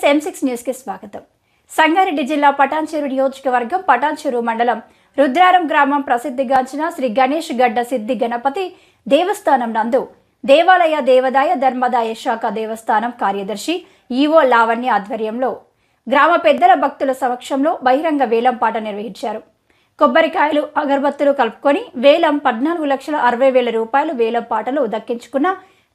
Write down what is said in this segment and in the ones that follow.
M6 news కి స్వాగతం. సంగారెడ్డి జిల్లా పటాన్చెరు నియోజకవర్గం పటాన్చెరు మండలం రుద్రారం గ్రామం ప్రసిద్ధిగాంచిన శ్రీ గణేష్ గడ్డ సిద్ధి గణపతి దేవస్థానం నందు దేవాలయ దేవదాయ ధర్మదాయ శాఖ దేవస్థానం కార్యదర్శి ఈవో లావణ్య ఆధ్వర్యంలో గ్రామ పెద్దల భక్తుల సమక్షంలో బహిరంగ వేలం పాట నిర్వహించారు. కొబ్బరికాయలు అగరబత్తులు కలుపుకొని వేలం 14,60,000 రూపాయలు వేలం పాటలు దక్కించుకున్న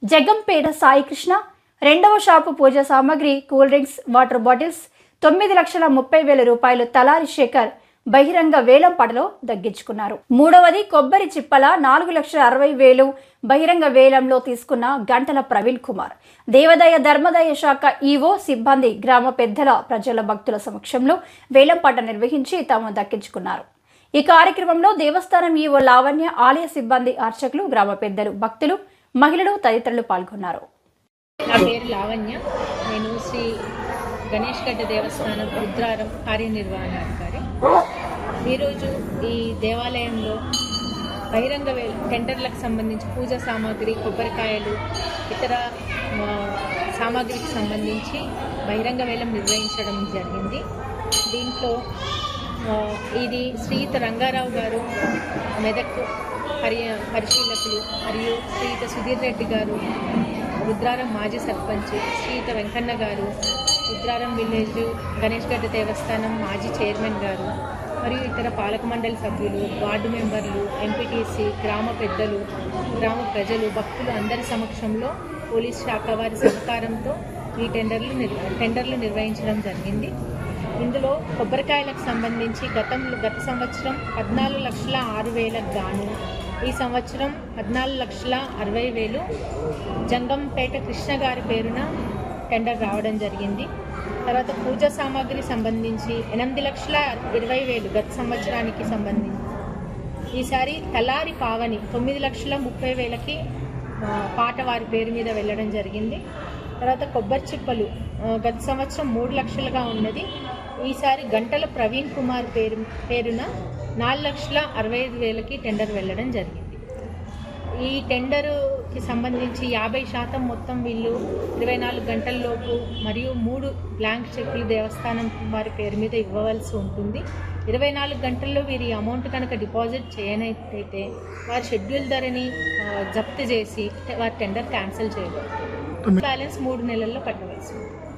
జగంపేట సాయికృష్ణ రెండవ షాపు పూజ సామాగ్రి కూల్ డ్రింక్స్ వాటర్ బాటిల్స్ 9,30,000 రూపాయలు తలారి శేఖర్ బహిరంగ వేలం పాటలో దక్కించుకున్నారు. మూడవది కొబ్బరి చిప్పల 4,60,000 బహిరంగ వేలంలో తీసుకున్న గంటల ప్రవీణ్ కుమార్ దేవాదాయ ధర్మదాయ శాఖ ఈవో సిబ్బంది గ్రామ పెద్దల ప్రజల భక్తుల సమక్షంలో వేలం పాట నిర్వహించి తాము దక్కించుకున్నారు. ఈ కార్యక్రమంలో దేవస్థానం ఈవో లావణ్య, ఆలయ సిబ్బంది, అర్చకులు, గ్రామ పెద్దలు, భక్తులు, మహిళలు తదితరులు పాల్గొన్నారు. నా పేరు లావణ్య. నేను శ్రీ గణేష్ గడ్డ దేవస్థానం రుద్రారం కార్యనిర్వహణాధికారి. ఈరోజు ఈ దేవాలయంలో బహిరంగ టెండర్లకు సంబంధించి పూజా సామాగ్రి, కొబ్బరికాయలు, ఇతర సామాగ్రికి సంబంధించి బహిరంగ వేలం నిర్వహించడం జరిగింది. దీంట్లో ఇది శ్రీయుత రంగారావు గారు మెదక్ పరిశీలకులు మరియు శ్రీయుత సుధీర్ రెడ్డి గారు రుద్రారం మాజీ సర్పంచ్, శ్రీయుత వెంకన్న గారు రుద్రారం విలేజ్ గణేష్ గడ్డ దేవస్థానం మాజీ చైర్మన్ గారు మరియు ఇతర పాలక మండలి సభ్యులు, వార్డు మెంబర్లు, ఎంపీటీసీ, గ్రామ పెద్దలు, గ్రామ ప్రజలు, భక్తులు అందరి సమక్షంలో పోలీస్ శాఖ వారి సహకారంతో ఈ టెండర్లు నిర్వహించడం జరిగింది. ఇందులో కొబ్బరికాయలకు సంబంధించి గత సంవత్సరం 14,06,000 గాను ఈ సంవత్సరం 14,60,000 జంగంపేట కృష్ణ గారి పేరున టెండర్ రావడం జరిగింది. తర్వాత పూజా సామాగ్రి సంబంధించి 8,20,000 గత సంవత్సరానికి సంబంధించి ఈసారి తలారి పావని 9,30,000కి పాట వారి పేరు మీద వెళ్ళడం జరిగింది. తర్వాత కొబ్బరి చిప్పలు గత సంవత్సరం 3 లక్షలుగా ఉన్నది, ఈసారి గంటల ప్రవీణ్ కుమార్ పేరున 4,65,000కి టెండర్ వెళ్ళడం జరిగింది. ఈ టెండరుకి సంబంధించి 50% మొత్తం వీళ్ళు 24 గంటల్లోపు మరియు 3 బ్లాంక్ చెక్కులు దేవస్థానం వారి పేరు మీద ఇవ్వవలసి ఉంటుంది. 24 గంటల్లో వీరి అమౌంట్ కనుక డిపాజిట్ చేయనట్టయితే వారి షెడ్యూల్ ధరని జప్తు చేసి వారి టెండర్ క్యాన్సిల్ చేయవచ్చు. బ్యాలెన్స్ 3 నెలల్లో కట్టవలసి ఉంటుంది.